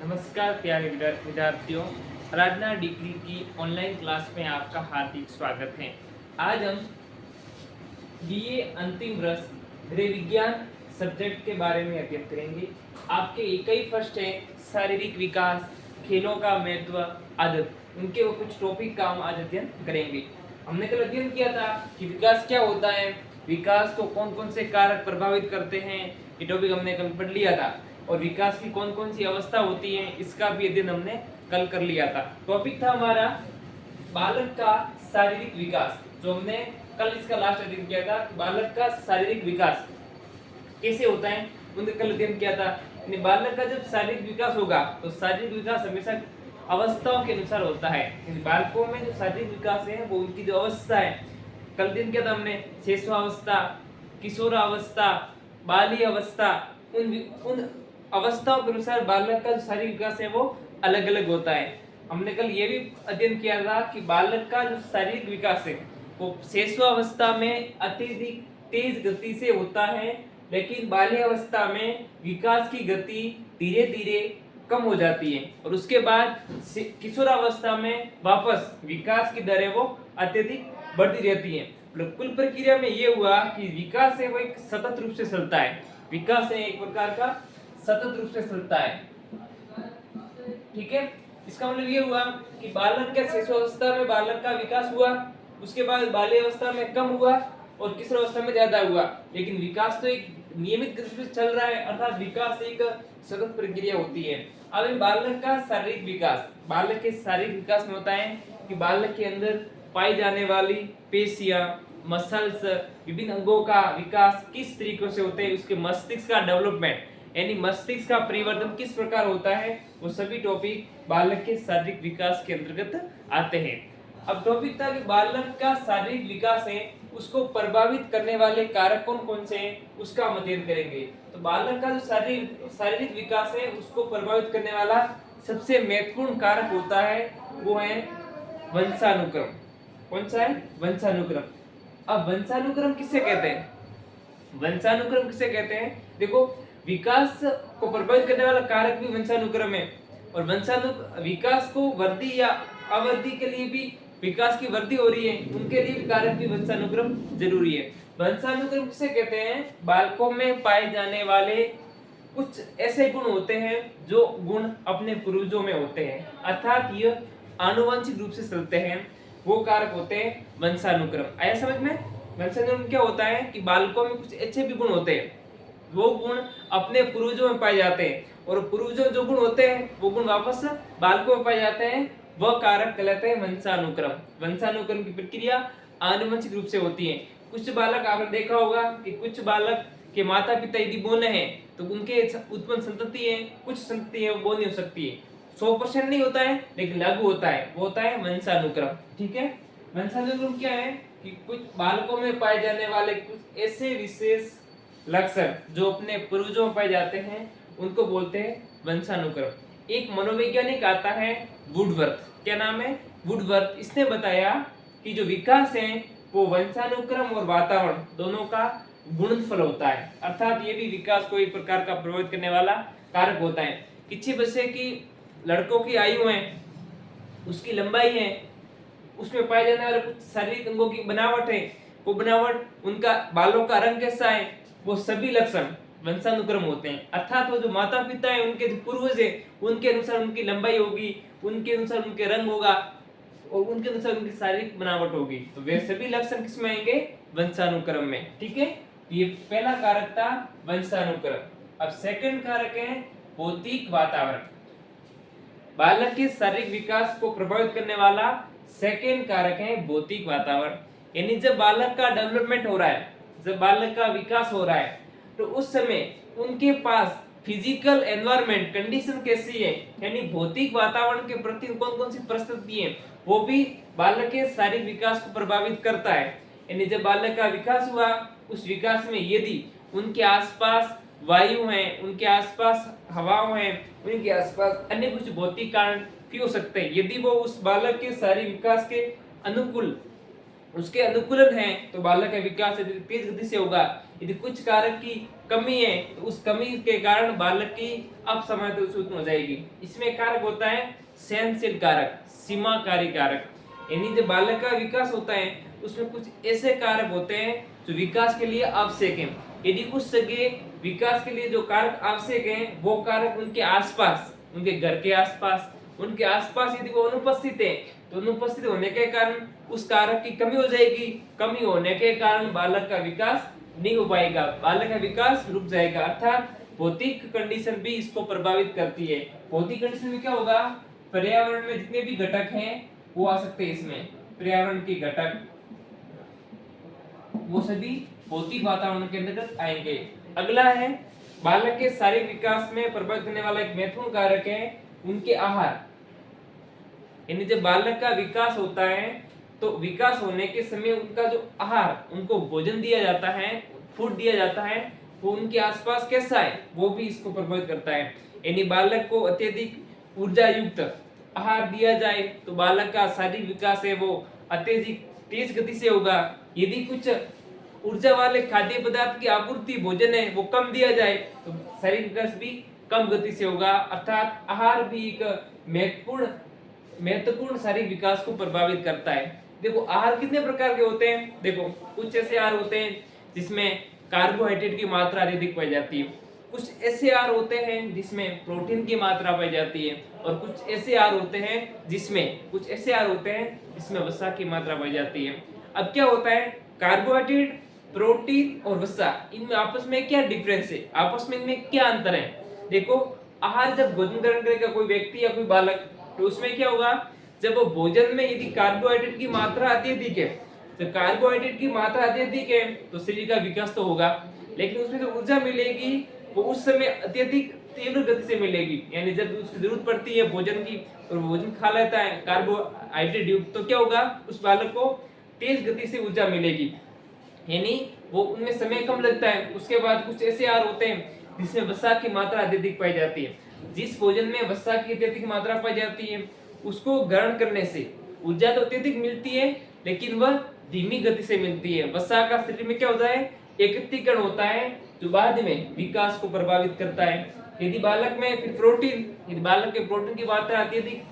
नमस्कार प्यारे विद्यार्थियों, आराधना डिग्री की ऑनलाइन क्लास में आपका हार्दिक स्वागत है। आज हम बीए अंतिम वर्ष गृह विज्ञान सब्जेक्ट के बारे में अध्ययन करेंगे। आपके एक ही फर्स्ट है शारीरिक विकास, खेलों का महत्व, आदत, उनके वो कुछ टॉपिक का हम आज अध्ययन करेंगे। हमने कल अध्ययन किया था कि विकास क्या होता है, विकास को कौन कौन से कारक प्रभावित करते हैं, ये टॉपिक हमने कल पढ़ लिया था। और विकास की कौन कौन सी अवस्था होती है, इसका भी अध्ययन हमने कल कर लिया था। टॉपिक था हमारा बालक का शारीरिक विकास, जो हमने कल इसका लास्ट अध्ययन किया था। बालक का शारीरिक विकास कैसे होता है, उनका कल अध्ययन किया था। बालक का जब शारीरिक विकास होगा तो शारीरिक विकास हमेशा अवस्थाओं के अनुसार होता है। बालकों में जो शारीरिक विकास है वो उनकी जो अवस्था है, कल दिन किया था हमने शिशुअवस्था, किशोरावस्था, बाल्य अवस्था, उन अवस्थाओं के अनुसार बालक का जो शारीरिक विकास है वो अलग अलग होता है। हमने कल ये भी अध्ययन किया था कि बालक का जो शारीरिक विकास है वो शिशुअवस्था में अत्यधिक तेज गति से होता है, लेकिन बाल्य अवस्था में विकास की गति धीरे धीरे कम हो जाती है और उसके बाद किशोरावस्था में वापस विकास की दर है वो अत्यधिक बढ़ती रहती है। कुल प्रक्रिया में ये हुआ कि विकास है वो एक सतत रूप से चलता है। विकास है एक प्रकार का सतत रूप से चलता है, ठीक है। इसका मतलब ये हुआ कि बालक के शिशुअवस्था में बालक का विकास हुआ, उसके बाद बाल्य अवस्था में कम हुआ और किशोर अवस्था में ज्यादा हुआ, लेकिन विकास तो एक नियमित गति से चल रहा है, अर्थात विकास एक सतत प्रक्रिया होती है। अब इन बालक का शारीरिक विकास, बालक के शारीरिक विकास में होता है कि बालक के अंदर पाई जाने वाली पेशियां, मसल्स, विभिन्न अंगों का विकास किस तरीके से होते हैं, उसके मस्तिष्क का डेवलपमेंट यानी मस्तिष्क का परिवर्तन किस प्रकार होता है, वो सभी टॉपिक बालक के शारीरिक विकास के अंतर्गत आते हैं। अब टॉपिक था कि बालक का शारीरिक विकास है उसको प्रभावित करने वाले कारक कौन कौन से हैं, उसका हम अध्ययन करेंगे। तो बालक का जो शारीरिक विकास है उसको प्रभावित करने वाला सबसे महत्वपूर्ण कारक होता है वो है वंशानुक्रम। कौन सा है? वंशानुक्रम। अब वंशानुक्रम किससे कहते हैं? वंशानुक्रम किसे कहते हैं? देखो, विकास को प्रभावित करने वाला कारक भी वंशानुक्रम है और विकास को वृद्धि या अवृद्धि के लिए भी, विकास की वृद्धि हो रही है उनके लिए भी कारक भी वंशानुक्रम जरूरी है। वंशानुक्रम किसे कहते हैं? बालकों में पाए जाने वाले कुछ ऐसे गुण होते हैं जो गुण अपने पूर्वजों में होते हैं, अर्थात ये आनुवंशिक रूप से चलते हैं, वो कारक होते हैं वंशानुक्रम। आया समझ में? वंशानुक्रम क्या होता है कि बालकों में कुछ अच्छे भी गुण होते हैं, वो गुण अपने पूर्वजों में पाए जाते हैं और पूर्वजों जो गुण होते हैं वो गुण वापस बालकों में पाए जाते हैं, वह कारक कहलाते हैं वंशानुक्रम। वंशानुक्रम की प्रक्रिया आनुवंशिक रूप से होती है। कुछ बालक आपने देखा होगा कि कुछ बालक के माता पिता यदि बोने हैं तो उनके उत्पन्न संतति है, कुछ संतति है वो बोनी हो सकती है। 100% नहीं होता है लेकिन लागू होता है, वो होता है वंशानुक्रम, ठीक है। वंशानुक्रम क्या है कि कुछ बालकों में पाए जाने वाले कुछ ऐसे विशेष लक्षण जो अपने पूर्वजों में पाए जाते हैं उनको बोलते हैं वंशानुक्रम। एक मनोवैज्ञानिक आता है वुडवर्थ, क्या नाम है? वुडवर्थ। इसने बताया कि जो विकास है वो वंशानुक्रम और वातावरण दोनों का गुणनफल होता है, अर्थात ये भी विकास को एक प्रकार का प्रभावित करने वाला कारक होता है। किसी बच्चे की, लड़कों की आयु है, उसकी लंबाई है, उसमें पाए जाने वाले कुछ शारीरिक अंगों की बनावट है, वो बनावट, उनका बालों का रंग कैसा है, वो सभी लक्षण वंशानुक्रम होते हैं। अर्थात वो जो माता पिता है उनके जो पूर्वज है उनके अनुसार उनकी लंबाई होगी, उनके अनुसार उनके रंग होगा और उनके अनुसार उनकी शारीरिक बनावट होगी, तो वे सभी लक्षण किस में आएंगे? वंशानुक्रम में, ठीक है। ये पहला कारक था वंशानुक्रम। अब सेकंड कारक है भौतिक वातावरण। बालक के शारीरिक विकास को प्रभावित करने वाला सेकंड कारक है भौतिक वातावरण। यानी जब बालक का डेवलपमेंट हो रहा है, जब बालक का विकास हो रहा है, तो उस समय उनके पास फिजिकल एनवायरनमेंट कंडीशन कैसी है, यानी भौतिक वातावरण के प्रति कौन कौन सी परिस्थिति है, वो भी बालक के शारीरिक विकास को प्रभावित करता है। यानी जब बालक का विकास हुआ, उस विकास में यदि उनके आसपास वायु है, उनके आसपास हवाओं है, उनके आसपास अन्य कुछ भौतिक कारण भी हो सकते हैं, यदि वो उस बालक के शारीरिक विकास के अनुकूल, उसके अनुकूलन है, तो बालक का विकास तेज गति से होगा। यदि कुछ कारक की कमी है तो उस कमी के कारण बालक की असमर्थता उत्पन्न हो जाएगी। इसमें कारक होता है सहनशील कारक, सीमाकारी कारक, यानी जब बालक का विकास होता है उसमें कुछ ऐसे कारक होते हैं जो विकास के लिए आवश्यक हैं। यदि उस जगह विकास के लिए जो कारक आवश्यक हैं वो कारक उनके आसपास, उनके घर के आसपास, उनके आसपास यदि वो अनुपस्थित है तो अनुपस्थित होने के कारण उस कारक की कमी हो जाएगी। कमी होने के कारण बालक का विकास नहीं हो पाएगा, बालक का विकास रुक जाएगा। अर्थात भौतिक कंडीशन भी इसको प्रभावित करती है। भौतिक कंडीशन में क्या होगा, पर्यावरण में जितने भी घटक हैं वो आ सकते हैं, इसमें पर्यावरण के घटक वो सभी भौतिक वातावरण के अंतर्गत आएंगे। अगला है बालक के शारीरिक विकास में प्रभावित करने वाला एक महत्वपूर्ण कारक है उनके आहार। यानी जब बालक का विकास होता है तो विकास होने के समय उनका जो आहार, उनको भोजन दिया जाता है, फूड दिया जाता है, वो उनके आसपास कैसा है वो भी इसको प्रभावित करता है। यानी बालक को अत्यधिक ऊर्जा युक्त आहार दिया जाए तो बालक का शारीरिक विकास है वो अत्यधिक तेज गति से होगा। यदि कुछ ऊर्जा वाले खाद्य पदार्थ की आपूर्ति भोजन है वो कम दिया जाए तो शारीरिक विकास भी कम गति से होगा। अर्थात आहार भी एक महत्वपूर्ण शारीरिक विकास को प्रभावित करता है। देखो आहार कितने प्रकार के होते हैं, देखो कुछ ऐसे आहार होते हैं जिसमें कार्बोहाइड्रेट की मात्रा अधिक पाई जाती है, कुछ ऐसे आहार होते हैं जिसमें प्रोटीन की मात्रा पाई जाती है, और कुछ ऐसे आहार होते हैं जिसमें वसा की मात्रा पाई जाती है। अब क्या होता है, कार्बोहाइड्रेट, प्रोटीन और वसा, इनमें आपस में क्या डिफरेंस है, आपस में इनमें क्या अंतर है। देखो आहार जब भोजन ग्रहण करेगा कोई व्यक्ति या कोई बालक तो उसमें क्या होगा, जब वो भोजन में यदि कार्बोहाइड्रेट की मात्रा अत्यधिक है, तो कार्बोहाइड्रेट की मात्रा अत्यधिक है तो शरीर का विकास तो होगा, लेकिन उसमें जो ऊर्जा मिलेगी वो उस समय अत्यधिक तीव्र गति से मिलेगी। यानी जब उसकी जरूरत पड़ती है भोजन की और भोजन खा लेता है कार्बोहाइड्रेट युक्त, तो क्या होगा, उस बालक को तेज गति से ऊर्जा मिलेगी, यानी वो उनमें समय कम लगता है। उसके बाद कुछ ऐसे आहार होते हैं जिसमें वसा की मात्रा अत्यधिक पाई जाती है। जिस भोजन में वसा की अत्यधिक मात्रा पाई जाती है उसको ग्रहण करने से ऊर्जा तो अत्यधिक मिलती है लेकिन वह धीमी गति से मिलती है। वसा का शरीर में क्या होता है, एकत्रीकरण होता है जो बाद में विकास को प्रभावित करता है। यदि बालक में फिर प्रोटीन, यदि बालक के प्रोटीन की मात्रा अत्यधिक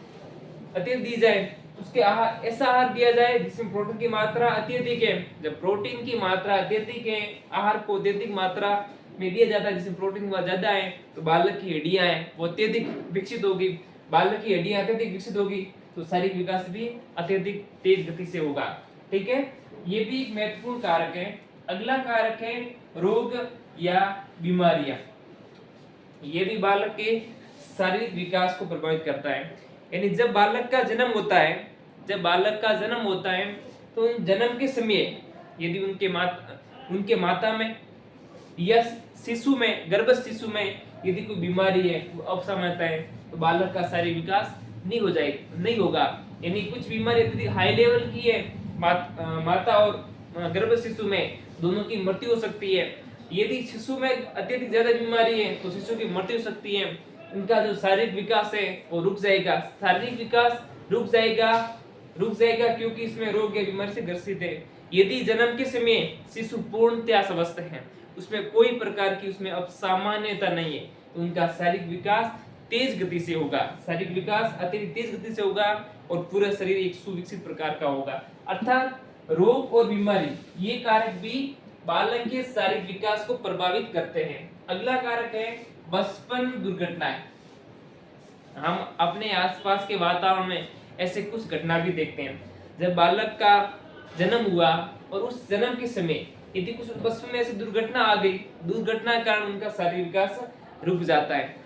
दी जाए, उसके ऐसा आहार दिया जाए जिसमें प्रोटीन की मात्रा अत्यधिक है। जब प्रोटीन की मात्रा अत्यधिक है, आहार को अत्यधिक मात्रा में दिया जाता है जिसमें प्रोटीन ज्यादा है, तो बालक की हड्डियां हैं वो अत्यधिक विकसित होगी। बालक की हड्डियां अत्यधिक विकसित होगी तो शारीरिक विकास भी अत्यधिक तेज गति से होगा। ठीक है, ये भी एक महत्वपूर्ण कारक है। अगला कारक है रोग या बीमारियां। ये भी बालक के शारीरिक विकास को प्रभावित करता है। यानी जब बालक का जन्म होता है तो जन्म के समय यदि उनके माता में या शिशु में, गर्भस्थ शिशु में यदि कोई बीमारी है, असामर्थ्यता है, तो बालक का शारीरिक विकास नहीं होगा। यानी कुछ बीमारी यदि हाई लेवल की है, माता और गर्भस्थ शिशु में दोनों की मृत्यु हो सकती है। यदि शिशु में अत्यधिक ज्यादा बीमारी है तो शिशु की मृत्यु हो सकती है। उनका जो शारीरिक विकास है वो रुक जाएगा। शारीरिक विकास रुक जाएगा क्योंकि इसमें रोग या बीमारी से ग्रसित है। यदि जन्म के समय शिशु पूर्णतया स्वस्थ है, उसमें कोई प्रकार की उसमें असामान्यता नहीं है, तो उनका शारीरिक विकास तेज गति से होगा। शारीरिक विकास अत्यधिक तेज गति से होगा और पूरा शरीर एक सुविकसित प्रकार का होगा। अर्थात रोग और बीमारी ये कारक भी बालक के शारीरिक विकास को प्रभावित करते हैं। अगला कारक है बचपन दुर्घटनाएं। हम अपने आसपास के वातावरण में ऐसे कुछ घटना भी देखते हैं। जब बालक का जन्म हुआ और उस जन्म के समय यदि कुछ बचपन में ऐसी दुर्घटना आ गई, दुर्घटना के कारण उनका शारीरिक विकास रुक जाता है।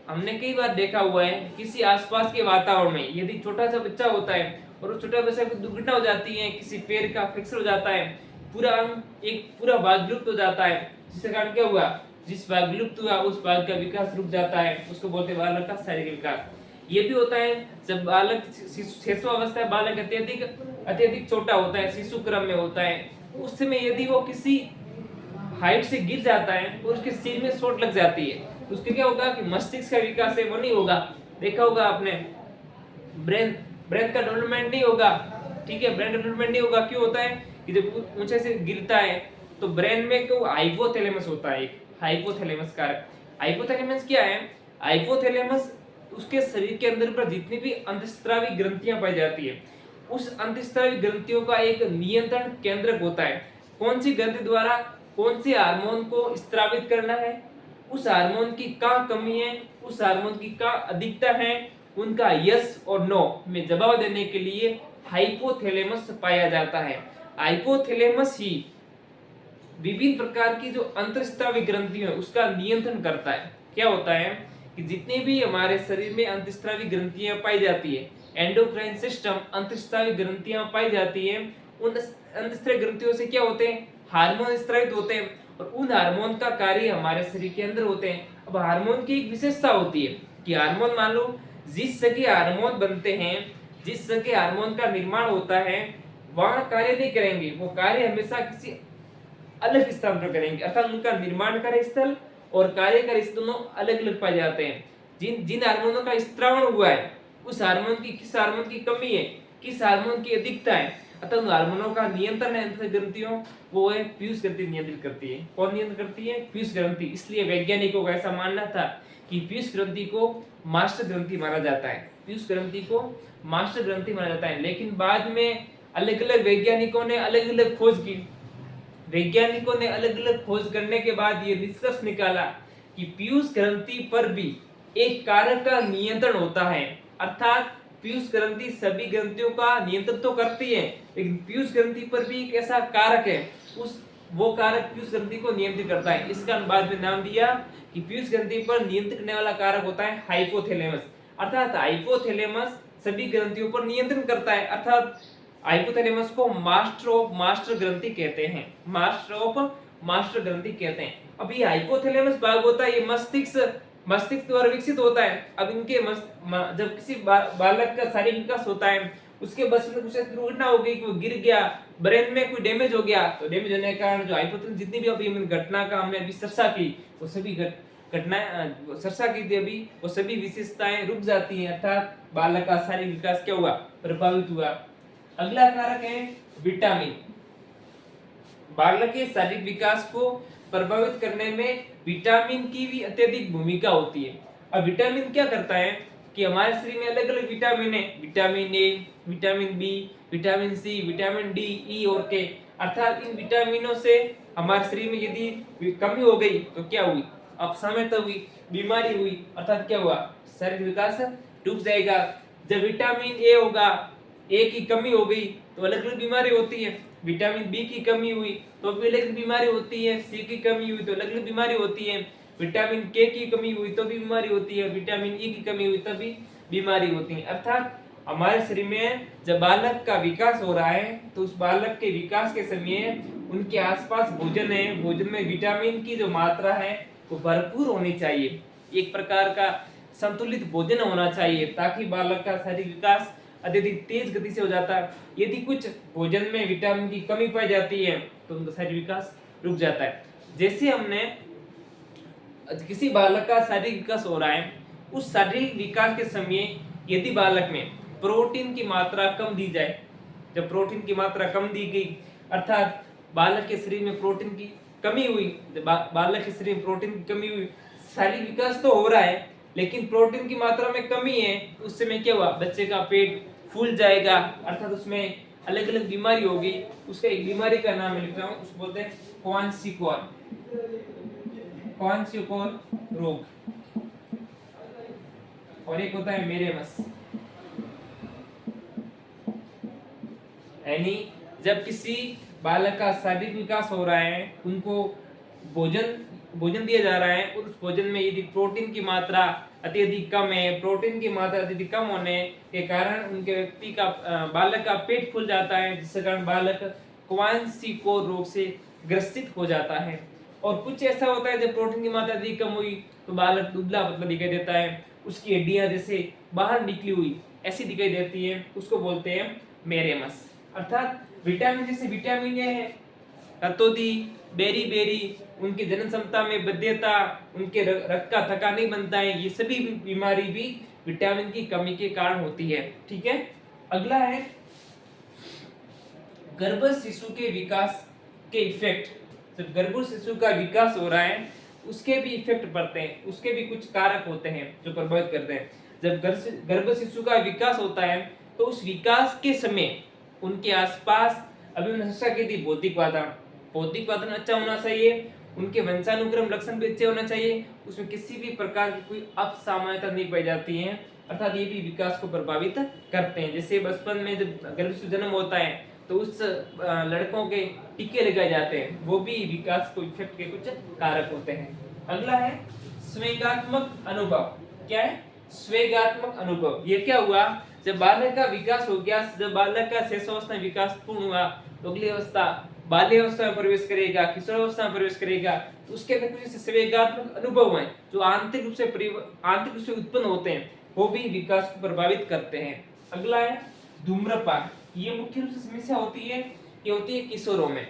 हमने कई बार देखा हुआ है किसी आसपास के वातावरण में यदि छोटा सा बच्चा होता है और उस छोटा बच्चे को दुर्घटना हो जाती है, किसी पैर का फ्रैक्चर हो जाता है, पूरा भाग विलुप्त हो जाता है, जिसके कारण क्या हुआ, जिस भाग विलुप्त हुआ उस भाग का विकास रुक जाता है, उसको बोलते हैं बालक का शारीरिक विकास। ये भी होता है जब बालक शिशुअवस्था है, बालक अत्यधिक छोटा होता है, शिशु क्रम में होता है, उस समय यदि वो किसी हाइट से गिर जाता है और उसके सिर में चोट लग जाती है तो उसके क्या होगा कि मस्तिष्क का विकास है वो नहीं होगा। देखा होगा आपने, ब्रेन का डेवलपमेंट नहीं होगा। ठीक है, ब्रेन का डेवलपमेंट नहीं होगा। क्यों होता है कि जब ऊंचे से गिरता है तो ब्रेन में क्यों हाइपोथैलेमस होता है, हाइपोथैलेमस कारक। हाइपोथैलेमस क्या है? हाइपोथैलेमस उसके शरीर के अंदर पर जितनी भी अंतःस्रावी ग्रंथियां पाई जाती है, उस अंतःस्रावी ग्रंथियों का एक नियंत्रण केंद्रक होता है। कौन सी ग्रंथि द्वारा कौन से हार्मोन को स्रावित करना है, उस हार्मोन की कहाँ कमी है, उस हार्मोन की कहाँ अधिकता है, उनका यस और नो में जवाब देने के लिए हाइपोथैलेमस पाया जाता है। हाइपोथैलेमस ही विभिन्न प्रकार की जो अंतःस्रावी ग्रंथि है उसका नियंत्रण करता है। क्या होता है कि जितने भी हमारे शरीर में अंतःस्रावी ग्रंथियां पाई जाती है, एंडोक्राइन सिस्टम अंतःस्रावी ग्रंथियां पाई जाती है, उन अंतःस्रावी ग्रंथियों से क्या होते हैं? हार्मोन स्रावित होते हैं और उन हार्मोन का कार्य हमारे शरीर के अंदर होते हैं। अब हार्मोन की एक विशेषता होती है कि हार्मोन मान लो जिस जगह हार्मोन बनते हैं, जिस जगह हार्मोन का निर्माण होता है, वहां कार्य नहीं करेंगे, वो कार्य हमेशा किसी अलग स्थान पर करेंगे, अर्थात उनका निर्माण कार्य स्थल और कार्य कार्य स्थल दोनों अलग अलग पाए जाते हैं। जिन जिन हार्मोनों का स्त्रावण हुआ है, उस हार्मोन की किस हार्मोन की कमी है, किस हार्मोन की अधिकता है, अतः उन हार्मोनों का नियंत्रण है अंतः ग्रंथियों, वो है पीयूष ग्रंथि नियंत्रित करती है। कौन नियंत्रित करती है? पीयूष ग्रंथि। इसलिए वैज्ञानिकों का ऐसा मानना था कि पीयूष ग्रंथि को मास्टर ग्रंथि माना जाता है, पीयूष ग्रंथि को मास्टर ग्रंथि माना जाता है। लेकिन बाद में अलग अलग वैज्ञानिकों ने अलग अलग खोज की, वैज्ञानिकों ने अलग अलग खोज करने के बाद ये निष्कर्ष निकाला कि पीयूष ग्रंथि पर भी एक कारक का नियंत्रण होता है। अर्थात पीयूष ग्रंथि सभी ग्रंथियों का नियंत्रण तो करती है, लेकिन पीयूष ग्रंथि पर भी एक ऐसा कारक है, उस वो कारक पीयूष ग्रंथि को नियंत्रित करता है। इसका बाद में नाम दिया कि पीयूष ग्रंथि पर नियंत्रित करने वाला कारक होता है हाइपोथैलेमस। अर्थात हाइपोथैलेमस सभी ग्रंथियों पर नियंत्रण करता है। अर्थात हाइपोथैलेमस को मास्टर ऑफ मास्टर ग्रंथि कहते हैं, मास्टर ऑफ मास्टर ग्रंथि कहते हैं। अब ये हाइपोथैलेमस भाग होता है, ये मस्तिष्क मस्तिष्क द्वारा विकसित होता है। अब इनके जब किसी बालक का शारीरिक विकास होता है, उसके बस में कुछ ऐसी दुर्घटना हो गई कि वो गिर गया, ब्रेन में कोई डैमेज हो गया, तो डैमेज होने के कारण जो हाइपोथैलेमस जितनी भी अभी घटना का हमने अभी चर्चा की, वो सभी घटनाएं चर्चा की थी अभी, वो सभी विशेषताएं रुक जाती हैं, अर्थात बालक का शारीरिक विकास क्या हुआ? प्रभावित हुआ। अगला कारक है विटामिन। बालक के शारीरिक विकास को प्रभावित करने में विटामिन की भी अत्यधिक भूमिका होती है। अब विटामिन क्या करता है कि हमारे शरीर में अलग अलग विटामिन है, vitamin A, vitamin B, vitamin C, vitamin D, E और के। अर्थात इन विटामिनों से हमारे शरीर में यदि कमी हो गई तो क्या हुई? अपसाम्यता हुई, बीमारी हुई, अर्थात क्या हुआ? शारीरिक विकास रुक जाएगा। जब विटामिन ए होगा, ए की कमी हो गई तो अलग अलग बीमारी होती है, विटामिन बी की कमी हुई तो भी अलग बीमारी होती है, सी की कमी हुई तो अलग अलग बीमारी होती है, विटामिन के की कमी हुई तो भी बीमारी होती है, विटामिन ई की कमी हुई तब भी बीमारी होती है। अर्थात हमारे शरीर में जब बालक का विकास हो रहा है तो उस बालक के विकास के समय उनके आसपास भोजन है, भोजन में विटामिन की जो मात्रा है वो भरपूर होनी चाहिए, एक प्रकार का संतुलित भोजन होना चाहिए, ताकि बालक का शारीरिक विकास अत्यधिक तेज गति से हो जाता है। यदि कुछ भोजन में विटामिन की कमी पाई जाती है तो उनका शारीरिक विकास रुक जाता है। जैसे हमने किसी बालक का शारीरिक विकास हो रहा है, उस शारीरिक विकास के समय यदि बालक में प्रोटीन की मात्रा कम दी जाए, जब प्रोटीन की मात्रा कम दी गई, अर्थात बालक के शरीर में प्रोटीन की कमी हुई, बालक के शरीर में प्रोटीन की कमी हुई, शारीरिक विकास तो हो रहा है लेकिन प्रोटीन की मात्रा में कमी है, उस समय क्या हुआ? बच्चे का पेट फूल जाएगा, अर्थात उसमें अलग अलग बीमारी होगी। उसका एक बीमारी का नाम मैं लिख रहा हूँ, उसको बोलते हैं क्वानसिकोर, क्वानसिकोर रोग, और एक होता है मेरेमस। यानी जब किसी बालक का शारीरिक विकास हो रहा है, उनको भोजन दिया जा रहा है और उस भोजन में यदि प्रोटीन की मात्रा अत्यधिक कम है, प्रोटीन की मात्रा अत्यधिक कम होने के कारण उनके व्यक्ति का बालक का पेट फूल जाता है, जिसके कारण बालक क्वानसिकोर रोग से ग्रसित हो जाता है। और कुछ ऐसा होता है जब प्रोटीन की मात्रा अधिक कम हुई तो बालक दुबला पतला दिखाई देता है, उसकी हड्डियां जैसे बाहर निकली हुई ऐसी दिखाई देती है, उसको बोलते हैं मेरेमस। अर्थात विटामिन जैसे विटामिन ए है, रतौंधी, बेरी बेरी, उनकी जन क्षमता में बध्यता, उनके रक्त का थक्का नहीं बनता है, ये सभी बीमारी भी विटामिन की कमी के कारण होती है। ठीक है, अगला है गर्भ शिशु के विकास के इफेक्ट। जब गर्भ शिशु का विकास हो रहा है उसके भी इफेक्ट पड़ते हैं, उसके भी कुछ कारक होते हैं जो प्रभावित करते हैं। जब गर्भ शिशु का विकास होता है तो उस विकास के समय उनके आसपास अभी उन्होंने शिक्षा की थी बौद्धिक वातावरण अच्छा होना चाहिए, उनके वंशानुक्रम लक्षण भी अच्छे होना चाहिए, उसमें किसी भी प्रकार की कोई असामान्यता नहीं पाई जाती है, अर्थात ये भी विकास को प्रभावित करते हैं। जैसे बचपन में जब गर्भ से जन्म होता है तो उस लड़कों के टीके लगाए जाते हैं, वो भी विकास को इफेक्ट के कुछ कारक होते हैं। अगला है स्वेगात्मक अनुभव। क्या है? स्वेगात्मक अनुभव। ये क्या हुआ? जब बालक का विकास हो गया, जब बालक का शैशवावस्था विकास पूर्ण हुआ तो अगली अवस्था बाल्यावस्था में प्रवेश करेगा, किशोरावस्था में प्रवेश करेगा, तो उसके अंदर कुछ संवेगात्मक अनुभव हैं जो आंतरिक रूप से उत्पन्न होते हैं, वो भी विकास को प्रभावित करते हैं। अगला है धूम्रपान। ये मुख्य रूप से समस्या होती है, ये होती है किशोरों में।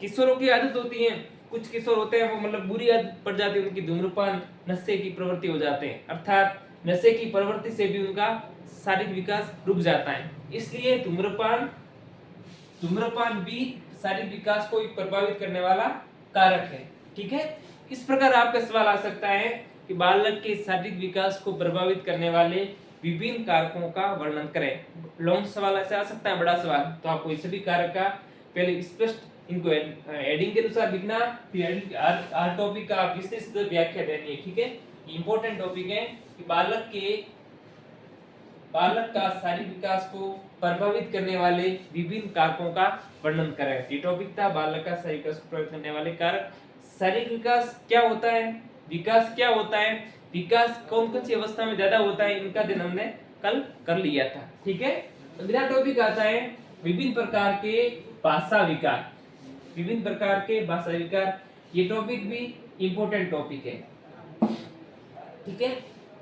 किशोरों की आदत होती है, कुछ किशोर होते हैं वो मतलब बुरी आदत पड़ जाती है उनकी, धूम्रपान नशे की प्रवृत्ति हो जाते हैं, अर्थात नशे की प्रवृत्ति से भी उनका शारीरिक विकास रुक जाता है। इसलिए धूम्रपान भी शारीरिक विकास को प्रभावित करने वाला कारक है। ठीक है, इस प्रकार आपका सवाल आ सकता है कि बालक के शारीरिक विकास को प्रभावित करने वाले विभिन्न कारकों का वर्णन करें। लॉन्ग सवाल ऐसे आ सकता है, बड़ा सवाल, तो आपको इस सभी कारक का पहले स्पष्ट इनको हेडिंग के अनुसार लिखना, फिर हर टॉपिक का विशिष्ट व्याख्या देनी है। ठीक है, इंपॉर्टेंट टॉपिक है कि बालक का शारीरिक विकास को प्रभावित करने वाले विभिन्न कारकों का वर्णन करें। ये टॉपिक था बालक का शारीरिक विकास को प्रभावित करने वाले कारक। शारीरिक विकास क्या होता है, विकास क्या होता है, विकास कौन कौन सी अवस्था में ज्यादा होता है, इनका दिन हमने कल कर लिया था। ठीक है, अगला टॉपिक आता है विभिन्न प्रकार के भाषा विकार। विभिन्न प्रकार के भाषा विकार, ये टॉपिक भी इंपॉर्टेंट टॉपिक है। ठीक है,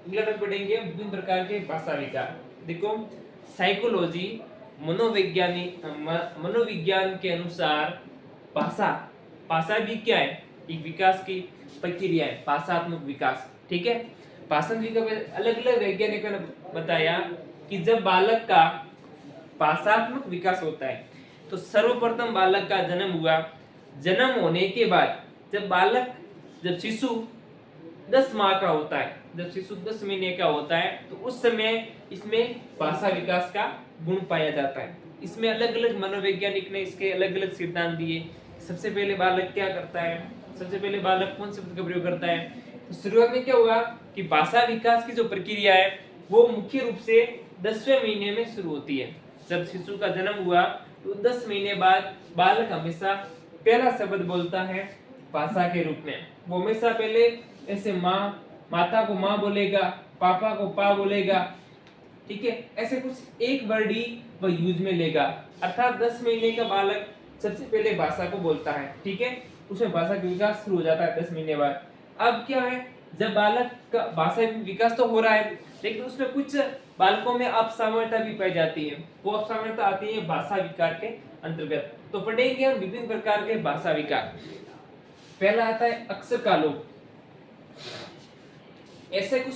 अगला टॉपिक पढ़ेंगे विभिन्न प्रकार के भाषा विकार। देखो, साइकोलॉजी मनोविज्ञान के अनुसार भाषा भी क्या है? एक विकास की प्रक्रिया है, भाषात्मक विकास। ठीक है, भाषात्मक विकास अलग अलग वैज्ञानिकों ने बताया कि जब बालक का भाषात्मक विकास होता है तो सर्वप्रथम बालक का जन्म हुआ। जन्म होने के बाद जब शिशु 10 माह का होता है, जब शिशु 10 महीने का होता है, तो उस समय इसमें भाषा विकास का गुण पाया जाता है। इसमें अलग अलग मनोवैज्ञानिक ने इसके अलग अलग सिद्धांत दिए। सबसे पहले बालक क्या करता है, सबसे पहले बालक कौन से शब्द का प्रयोग करता है? तो शुरुआत में क्या हुआ कि भाषा विकास की जो प्रक्रिया है वो मुख्य रूप से 10वें महीने में शुरू होती है। जब शिशु का जन्म हुआ तो 10 महीने बाद बालक हमेशा पहला शब्द बोलता है भाषा के रूप में। वो हमेशा पहले ऐसे माता को माँ बोलेगा, पापा को पा बोलेगा। ठीक है, ऐसे कुछ एक वर्ड ही वह यूज में लेगा, अर्थात 10 महीने का बालक सबसे पहले भाषा को बोलता है। ठीक है, उसमें भाषा का विकास शुरू हो जाता है 10 महीने बाद। अब क्या है, जब बालक का भाषा विकास तो हो रहा है, लेकिन उसमें कुछ बालकों में असामान्यता भी पाई जाती है। वो असामान्यता आती है भाषा विकार के अंतर्गत। तो पढ़ेंगे हम विभिन्न प्रकार के भाषा विकार। पहला आता है अक्षर का लोप। ऐसे कुछ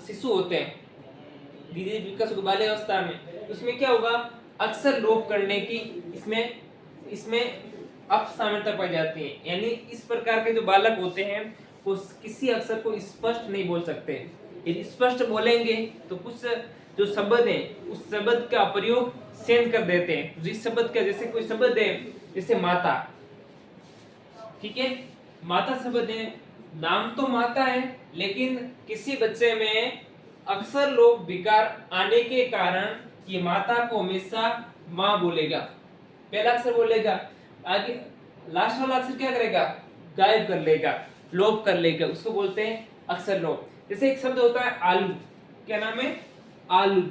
शिशु होते हैं धीरे विकास बाल्यावस्था में, उसमें क्या होगा, अक्षर लोप करने की इसमें असामान्यता पाई जाती है। यानी इस प्रकार के जो बालक होते हैं वो किसी अक्षर को स्पष्ट नहीं बोल सकते। यदि स्पष्ट बोलेंगे तो कुछ जो शब्द हैं उस शब्द का प्रयोग सेंड कर देते हैं। जिस शब्द का, जैसे कोई शब्द है जैसे माता, ठीक है, माता शब्द है, नाम तो माता है, लेकिन किसी बच्चे में अक्षर लोप विकार आने के कारण ये माता को हमेशा माँ बोलेगा, पहला अक्षर बोलेगा, आगे लास्ट वाला अक्षर क्या करेगा, गायब कर लेगा, लोप कर लेगा, उसको बोलते हैं अक्षर लोप। जैसे एक शब्द होता है आलू, क्या नाम है, आलू।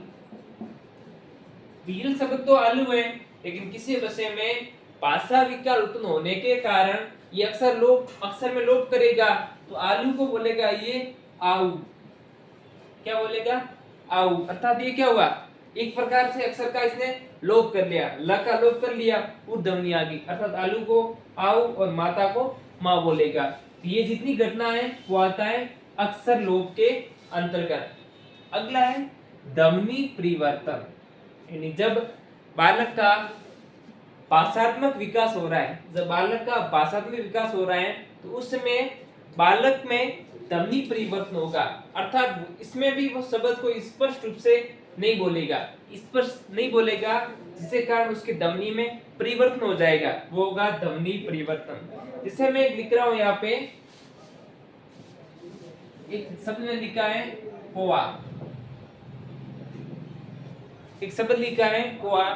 रियल शब्द तो आलू है, लेकिन किसी बच्चे में भाषा विकार उत्पन्न होने के कारण ये अक्षर में लोप करेगा, तो आलू को बोलेगा ये आऊ। क्या बोलेगा, आऊ। अर्थात ये क्या हुआ, एक प्रकार से अक्षर का इसने लोप कर लिया, ल का लोप कर लिया, ध्वनि आ गई, अर्थात आलू को आऊ और माता को माँ बोलेगा। ये जितनी घटना है वो आता है अक्षर लोप के अंतर्गत। अगला है ध्वनि परिवर्तन। यानी जब बालक का भाषात्मक विकास हो रहा है, तो उस समय बालक में ध्वनि परिवर्तन होगा, अर्थात इसमें भी वो शब्द को स्पष्ट रूप से नहीं बोलेगा, स्पष्ट नहीं बोलेगा, जिसके कारण उसके ध्वनि में परिवर्तन हो जाएगा, वो होगा ध्वनि परिवर्तन। जिसे मैं लिख रहा हूं यहाँ पे, एक शब्द ने लिखा है कोआ, एक शब्द लिखा है कोआ।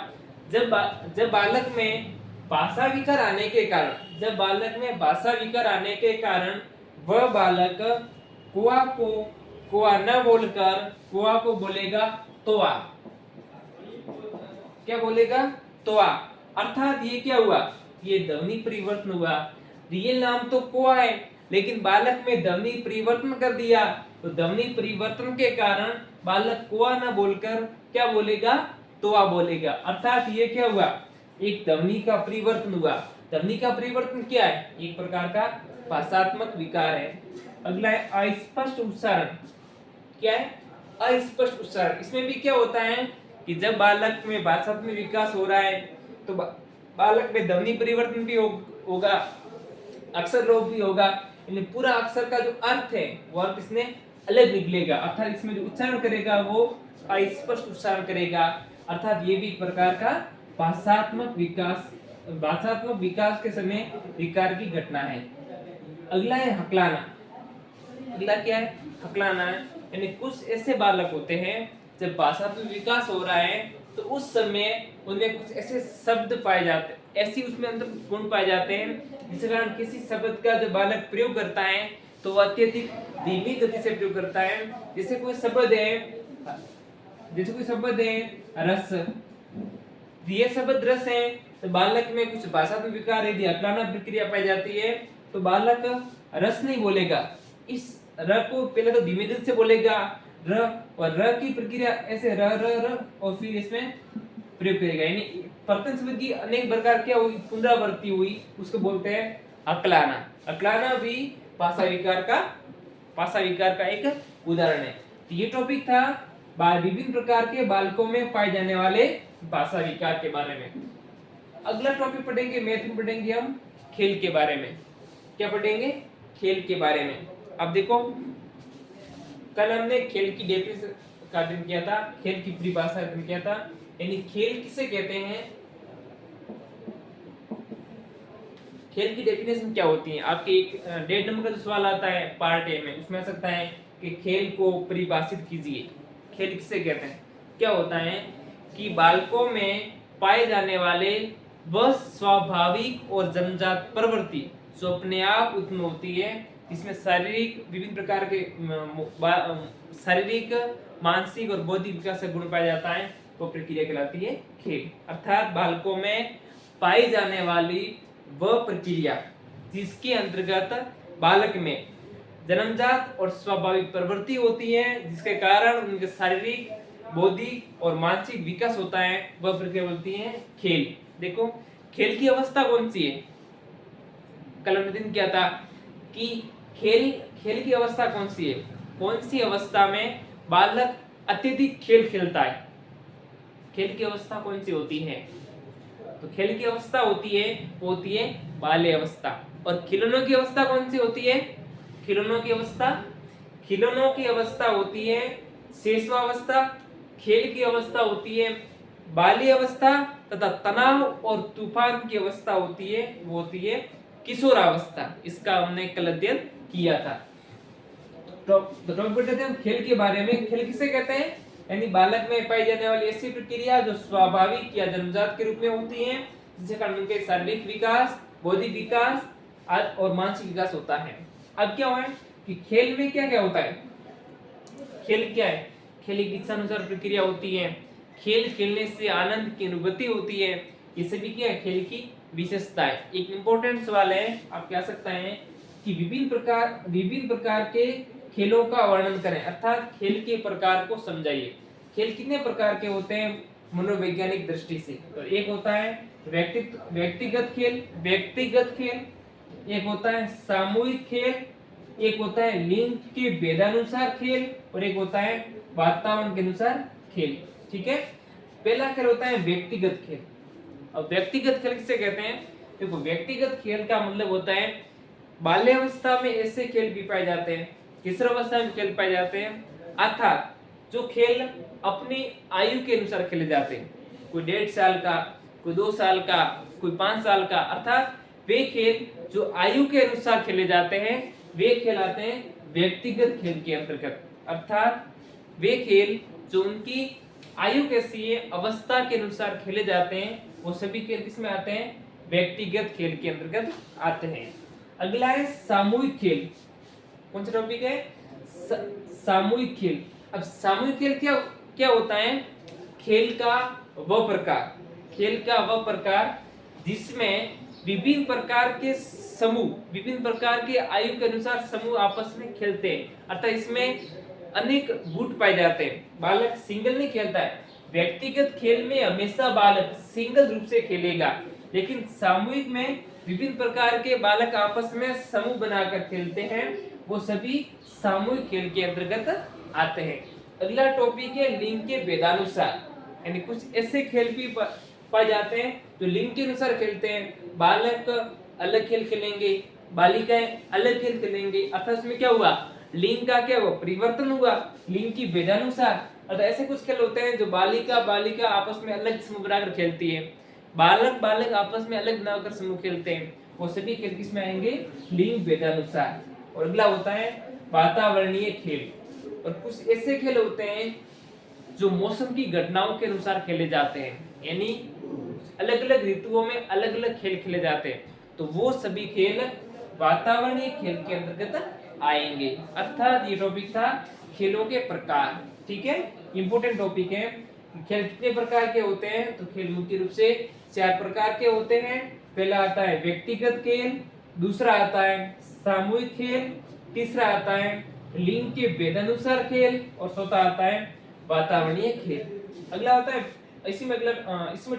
जब बालक में भाषा विकार आने के कारण, जब बालक में भाषा विकार आने के कारण वह बालक कुआ को कुआ न बोलकर कुआ को बोलेगा तोआ। क्या बोलेगा? तोआ। अर्थात ये क्या हुआ? ये ध्वनि परिवर्तन हुआ। रियल नाम तो कुआ है, लेकिन बालक में ध्वनि परिवर्तन कर दिया, तो ध्वनि परिवर्तन के कारण बालक कुआ न बोलकर क्या बोलेगा? तोआ बोलेगा। अर्थात ये क्या हुआ? एक ध्वनि का परिवर्तन हुआ। ध्वनि का परिवर्तन क्या है? एक प्रकार का भाषात्मक विकार है। अगला है अस्पष्ट उच्चारण। क्या है? अस्पष्ट उच्चारण। इसमें भी क्या होता है कि जब बालक में भाषात्मक विकास हो रहा है तो बालक में ध्वनि परिवर्तन भी होगा, अक्षर लोप भी होगा, यानी पूरा अक्षर का जो अर्थ है वो अर्थ इसने अलग निकलेगा। अर्थात इसमें जो उच्चारण करेगा वो अस्पष्ट उच्चारण करेगा। अर्थात ये भी एक प्रकार का भाषात्मक विकास के समय विकार की घटना है। अगला है हकलाना। अगला क्या है? हकलाना है, यानी कुछ ऐसे बालक होते हैं जब भाषात्मक विकास हो रहा है तो उस समय उनमें कुछ ऐसे शब्द पाए जाते हैं, ऐसी उसमें अंदर गुण पाए जाते हैं जिसके कारण किसी शब्द का जो बालक प्रयोग करता है तो वह अत्यधिक धीमी गति से प्रयोग करता है। जैसे कोई शब्द है रस, ये शब्द रस है, तो बालक में कुछ भाषात्मक विकार यदि हकलाना प्रक्रिया पाई जाती है तो बालक रस नहीं बोलेगा, इस र को पहले तो धीमे गति से बोलेगा र, और र की प्रक्रिया ऐसे र र र और फिर इसमें प्रयोग करेगा। यानी प्रत्येक शब्द की अनेक प्रकार क्या हुई, पुनरावृत्ति हुई, उसको बोलते हैं हकलाना। हकलाना भी भाषा विकार का एक उदाहरण है। तो ये टॉपिक था विभिन्न प्रकार के बालकों में पाए जाने वाले भाषा विकार के बारे में। अगला टॉपिक पढ़ेंगे, मैथ में पढ़ेंगे हम खेल के बारे में। क्या पढ़ेंगे? खेल के बारे में। अब देखो, कल हमने खेल की डेफिनेशन का अध्ययन किया था, खेल की परिभाषा अध्ययन किया था। यानी खेल किसे कहते हैं, खेल की डेफिनेशन क्या होती है। आपके एक 1.5 नंबर का जो सवाल आता है पार्ट ए में, उसमें आ सकता है कि खेल को परिभाषित कीजिए। खेल किसे कहते हैं? क्या होता है कि बालकों में पाए जाने वाले वह स्वाभाविक और जन्मजात प्रवृत्ति जो अपने आप उत्पन्न होती है, इसमें शारीरिक विभिन्न प्रकार के शारीरिक, मानसिक और बौद्धिक विकास का गुण पाया जाता है, वो प्रक्रिया कहलाती है खेल। अर्थात बालकों में पाई जाने वाली वह प्रक्रिया जिसके अंतर्गत बालक में जन्मजात और स्वाभाविक प्रवृत्ति होती है, जिसके कारण उनके शारीरिक, बौद्धिक और मानसिक विकास होता है, वह प्रक्रिया बोलती है खेल। देखो, खेल की अवस्था कौन सी है? कल हमने दिन क्या था कि खेल की अवस्था कौन सी है? कौन सी अवस्था में बालक अत्यधिक खेल खेलता है? खेल की अवस्था कौन सी होती है? तो खेल की अवस्था होती है बाल्य अवस्था। और खिलौनों की अवस्था कौन सी होती है? खिलौनों की अवस्था होती है शैशवावस्था। खेल की अवस्था होती है बाल्य अवस्था, तथा तनाव और तूफान की अवस्था होती है, वो होती है किशोरावस्था। इसका हमने कल अध्ययन किया था। तो हम खेल के बारे में। खेल किसे कहते हैं? यानी बालक में पाई जाने वाली ऐसी प्रक्रिया जो स्वाभाविक या जन्मजात के रूप में होती है, जिससे कारण उनके शारीरिक विकास, बौद्धिक विकास और मानसिक विकास होता है। अब क्या हुआ है कि खेल में क्या क्या होता है? खेल क्या है? खेल एक इच्छानुसार प्रक्रिया होती है। खेल खेलने से आनंद की अनुभूति होती है। ये सभी क्या है? खेल की विशेषता है। एक इंपॉर्टेंट सवाल है, आप कह सकते हैं कि विभिन्न प्रकार के खेलों का वर्णन करें, अर्थात खेल के प्रकार को समझाइए। खेल कितने प्रकार के होते हैं मनोवैज्ञानिक दृष्टि से? तो एक होता है व्यक्तिगत खेल, एक होता है सामूहिक खेल, एक होता है लिंग के भेदानुसार खेल, और एक होता है वातावरण के अनुसार खेल। ठीक है, पहला खेल होता है व्यक्तिगत खेल। अब व्यक्तिगत खेल किसे कहते हैं? देखो, व्यक्तिगत खेल का मतलब होता है बाल्यावस्था में ऐसे खेल भी पाए जाते हैं, किशोरावस्था में खेल पाए जाते हैं, अर्थात जो खेल अपनी आयु के अनुसार खेले जाते हैं, कोई 1.5 साल का, कोई 2 साल का, कोई 5 साल का, अर्थात वे खेल जो आयु के अनुसार खेले जाते हैं वे खेल आते हैं व्यक्तिगत खेल के अंतर्गत। अर्थात वे खेल जो उनकी आयु कैसी है, अवस्था के अनुसार खेले जाते हैं, वो सभी खेल किसमें आते हैं, व्यक्तिगत खेल के अंतर्गत आते हैं। अगला है सामूहिक खेल। कौन सा टॉपिक है, सामूहिक खेल। अब सामूहिक खेल क्या क्या होता है, खेल का वह प्रकार, खेल का वह प्रकार जिसमें विभिन्न प्रकार के समूह, विभिन्न प्रकार के आयु के अनुसार समूह आपस में खेलते हैं, अर्थात इसमें अनेक गुट पाए जाते हैं। बालक सिंगल नहीं खेलता है, व्यक्तिगत खेल में हमेशा बालक सिंगल रूप से खेलेगा, लेकिन सामूहिक में विभिन्न प्रकार के बालक आपस में समूह बनाकर खेलते हैं, वो सभी सामूहिक खेल के अंतर्गत आते हैं। अगला टॉपिक है लिंग के भेदानुसार, यानी कुछ ऐसे खेल भी पाए जाते हैं जो लिंग के अनुसार खेलते हैं। बालक अलग खेल खेलेंगे, बालिकाएं अलग खेल खेलेंगे, अर्थात इसमें क्या हुआ, लिंग का क्या हुआ, परिवर्तन हुआ लिंग की भेदानुसार। अर्थात ऐसे कुछ खेल होते हैं जो बालिका बालिका आपस में अलग समूह बनाकर खेलती है, बालक बालक आपस में अलग बनाकर समूह खेलते हैं, वो सभी खेल किसमें आएंगे, लिंग भेदानुसार। और अगला होता है वातावरणीय खेल। और कुछ ऐसे खेल होते हैं जो मौसम की घटनाओं के अनुसार खेले जाते हैं, यानी अलग अलग ऋतुओं में अलग अलग खेल खेले जाते हैं, तो वो सभी खेल वातावरणीय खेल के अंतर्गत आएंगे। अर्थात ये टॉपिक था खेलों के प्रकार। ठीक है, इंपोर्टेंट टॉपिक है। खेल कितने प्रकार के होते हैं, तो खेल मुख्य रूप से 4 प्रकार के होते हैं। पहला आता है व्यक्तिगत खेल, दूसरा आता है सामूहिक खेल, तीसरा आता है लिंग के भेदानुसार खेल, और चौथा आता है वातावरणीय खेल। अगला आता है इसमें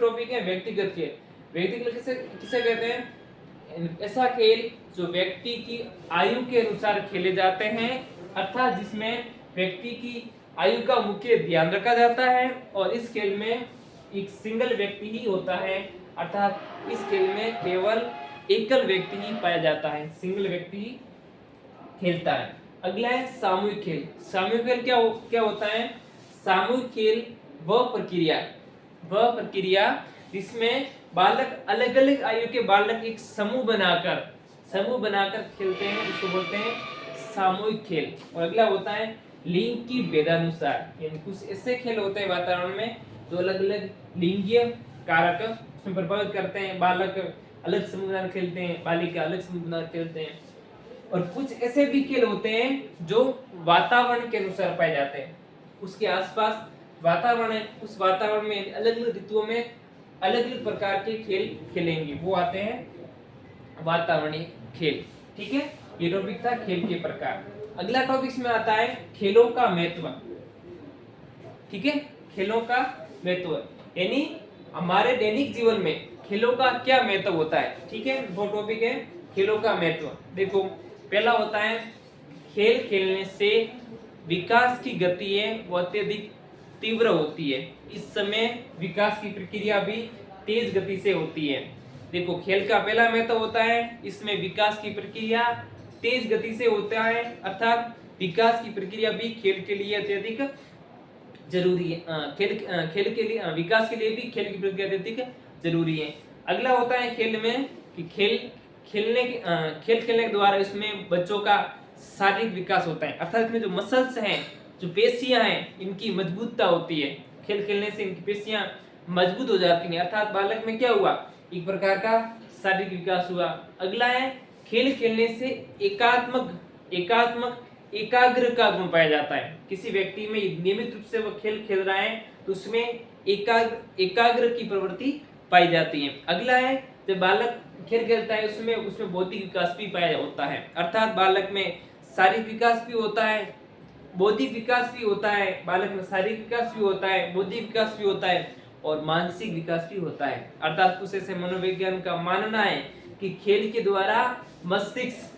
टॉपिक है व्यक्तिगत खेल। व्यक्तिगत किसे किसे कहते हैं, ऐसा खेल जो व्यक्ति की आयु के अनुसार खेले जाते हैं, अर्थात जिसमें व्यक्ति की आयु का मुख्य ध्यान रखा जाता है, और इस खेल में एक सिंगल व्यक्ति ही होता है, अर्थात इस खेल में केवल एकल व्यक्ति ही पाया जाता है, सिंगल व्यक्ति ही खेलता है। अगला है सामूहिक खेल। सामूहिक खेल क्या होता है, सामूहिक खेल वह प्रक्रिया जिसमें बालक अलग अलग आयु के बालक एक समूह बनाकर खेलते हैं, उसको बोलते हैं सामूहिक खेल। और अगला होता है लिंग की भेदानुसार, यानी कुछ ऐसे खेल होते हैं वातावरण में जो अलग अलग लिंगीय कारक उसमें प्रभावित करते हैं, बालक अलग समूह बनाकर खेलते हैं, बालिका अलग समूह बनाकर खेलते हैं। और कुछ ऐसे भी खेल होते हैं जो वातावरण के अनुसार पाए जाते हैं, उसके आसपास वातावरण है, उस वातावरण में अलग अलग ऋतुओं में अलग अलग प्रकार के खेल खेलेंगे, वो आते हैं वातावरणीय खेल। ठीक है, ये टॉपिक था खेल के प्रकार। अगला टॉपिक में आता है खेलों का महत्व। ठीक है, खेलों का महत्व यानी हमारे दैनिक जीवन में खेलों का क्या महत्व होता है। ठीक है, वो टॉपिक है खेलों का महत्व। देखो, पहला होता है खेल खेलने से विकास की गति है वो अत्यधिक तीव्र होती है, इस समय विकास की प्रक्रिया भी तेज गति से होती है। देखो, खेल का पहला महत्व होता है इसमें विकास की प्रक्रिया तेज गति से होता है, अर्थात विकास की प्रक्रिया भी खेल के लिए अत्यधिक जरूरी है। खेल के लिए विकास के लिए भी खेल की प्रक्रिया अत्यधिक जरूरी है। अगला होता है खेल में कि खेल खेलने के द्वारा इसमें बच्चों का शारीरिक विकास होता है, अर्थात इसमें जो मसल्स हैं, जो पेशियां हैं, इनकी मजबूतता होती है। खेल खेलने से इनकी पेशियां मजबूत हो जाती हैं, अर्थात बालक में क्या हुआ, एक प्रकार का शारीरिक विकास हुआ। अगला है खेल खेलने से एकाग्र का गुण पाया जाता है। किसी व्यक्ति में नियमित रूप से वो खेल खेल रहा है तो उसमें एकाग्र की प्रवृत्ति पाई जाती है। अगला है जब बालक खेल खेलता है उसमें बौद्धिक विकास भी पाया होता है, अर्थात बालक में शारीरिक विकास भी होता है, बौद्धिक विकास भी होता है, बालक में शारीरिक विकास भी होता है, बौद्धिक विकास भी होता है और मानसिक विकास भी होता है। अर्थात कुछ ऐसे मनोविज्ञान का मानना है कि खेल के द्वारा मस्तिष्क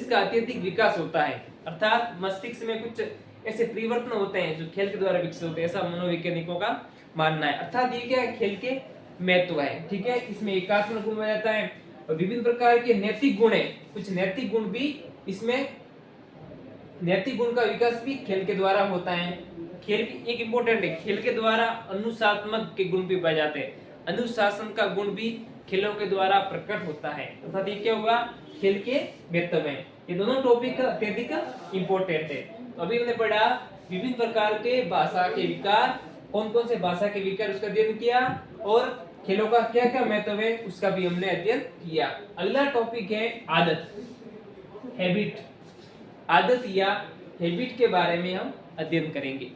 का अत्यधिक विकास होता है, अर्थात मस्तिष्क में कुछ ऐसे परिवर्तन होते हैं जो खेल के द्वारा विकसित होते हैं, ऐसा मनोवैज्ञानिकों का मानना है। अर्थात ये क्या है, खेल के महत्व है। ठीक है, इसमें एकात्मक गुण पाया जाता है, और विभिन्न प्रकार के नैतिक गुण है, कुछ नैतिक गुण भी इसमें, नैतिक गुण का विकास भी खेल के द्वारा होता है। खेल की एक इंपॉर्टेंट है, खेल के द्वारा अनुशासनात्मक के गुण भी पाए जाते हैं, अनुशासन का गुण भी खेलों के द्वारा प्रकट होता है। अर्थात ये क्या होगा, खेल के महत्व में। ये दोनों टॉपिक अत्यधिक इंपॉर्टेंट है। तो अभी हमने पढ़ा विभिन्न प्रकार के भाषा के विकार, कौन कौन से भाषा के विकार उसका अध्ययन किया, और खेलों का क्या क्या महत्व है उसका भी हमने अध्ययन किया। अगला टॉपिक है आदत, हैबिट। आदत या हैबिट के बारे में हम अध्ययन करेंगे।